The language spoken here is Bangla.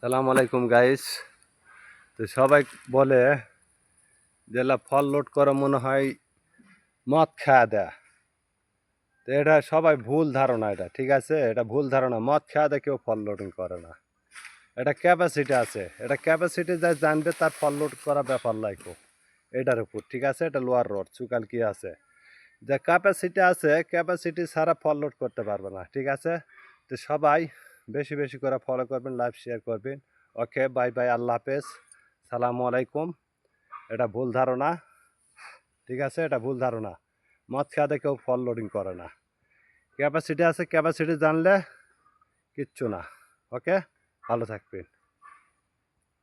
সালাম আলাইকুম গাইস। তো সবাই বলে যেটা ফল লোড করা মনে হয় মদ খাওয়া দেয়া। তো এটা সবাই ভুল ধারণা, এটা ঠিক আছে, এটা ভুল ধারণা। মদ খাওয়া দেয় কেউ ফল লোডিং করে না। এটা ক্যাপাসিটি আছে, এটা ক্যাপাসিটি যা জানবে তার ফল লোড করা ব্যাপার লাইকো এটার উপর, ঠিক আছে। এটা লোয়ার রড চুকাল কি আছে, যে ক্যাপাসিটি আছে, ক্যাপাসিটি ছাড়া ফল লোড করতে পারবে না, ঠিক আছে। তো সবাই বেশি বেশি করে ফলো করবেন, লাইভ শেয়ার করবেন। ওকে, বাই বাই, আল্লাহ হাফেজ, সালামু আলাইকুম। এটা ভুল ধারণা, ঠিক আছে, এটা ভুল ধারণা। মদ খাওয়াতে কেউ ফল লোডিং করে না। ক্যাপাসিটি আছে, ক্যাপাসিটি জানলে কিচ্ছু না। ওকে, ভালো থাকবেন।